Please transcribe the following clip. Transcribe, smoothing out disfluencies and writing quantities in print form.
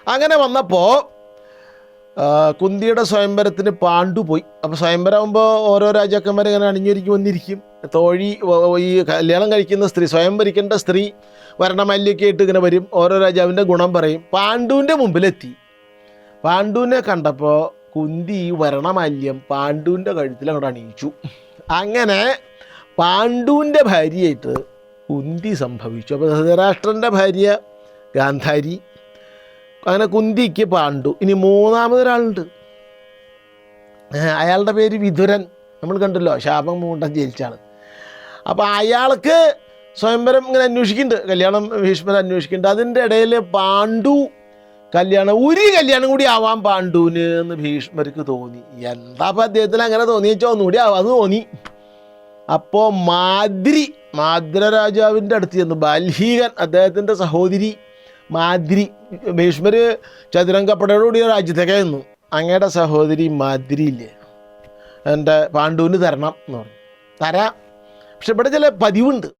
അങ്ങനെ വന്നപ്പോൾ കുന്തിയുടെ സ്വയംവരത്തിന് പാണ്ഡു പോയി. അപ്പോൾ സ്വയംവരമാകുമ്പോൾ ഓരോ രാജാക്കന്മാർ ഇങ്ങനെ അണിഞ്ഞൊരുക്കി വന്നിരിക്കും. തോഴി ഈ കല്യാണം കഴിക്കുന്ന സ്ത്രീ, സ്വയംവരിക്കേണ്ട സ്ത്രീ വരണമല്യൊക്കെ ആയിട്ട് ഇങ്ങനെ വരും. ഓരോ രാജാവിൻ്റെ ഗുണം പറയും. പാണ്ഡുവിൻ്റെ മുമ്പിലെത്തി. പാണ്ഡുവിനെ കണ്ടപ്പോൾ കുന്തി ഈ വരണമാല്യം പാണ്ഡുവിൻ്റെ കഴുത്തിൽ അങ്ങോട്ട് അണിയിച്ചു. അങ്ങനെ പാണ്ഡുവിൻ്റെ ഭാര്യയായിട്ട് കുന്തി സംഭവിച്ചു. അപ്പോൾ ധൃതരാഷ്ട്രൻ്റെ ഭാര്യ ഗാന്ധാരി, അങ്ങനെ കുന്തിക്ക് പാണ്ഡു. ഇനി മൂന്നാമതൊരാളുണ്ട്, അയാളുടെ പേര് വിതുരൻ. നമ്മൾ കണ്ടല്ലോ, ശാപം മൂണ്ടൻ ജയിച്ചാണ്. അപ്പോൾ അയാൾക്ക് സ്വയംവരം ഇങ്ങനെ അന്വേഷിക്കുന്നുണ്ട്, കല്യാണം ഭീഷ്മർ അന്വേഷിക്കുന്നുണ്ട്. അതിൻ്റെ ഇടയിൽ പാണ്ഡു ഒരു കല്യാണം കൂടി ആവാം പാണ്ഡുവിന് എന്ന് ഭീഷ്മർക്ക് തോന്നി. എന്താ അപ്പം അദ്ദേഹത്തിന് അങ്ങനെ തോന്നിയെച്ചോ, ഒന്നുകൂടി ആവാന്ന് തോന്നി. അപ്പോൾ മാദ്ര രാജാവിൻ്റെ അടുത്ത് ചെന്നു. ബാൽഹീകൻ, അദ്ദേഹത്തിൻ്റെ സഹോദരി മാദ്രി. ഭീഷ്മർ ചതുരംഗപ്പടയോടുകൂടി രാജ്യത്തേക്ക് നിന്നു. അങ്ങയുടെ സഹോദരി മാദ്രി ഇല്ലേ, എൻ്റെ പാണ്ഡുവിന് തരണം എന്ന് പറഞ്ഞു. തരാം, പക്ഷെ ഇവിടെ ചില പതിവുണ്ട്.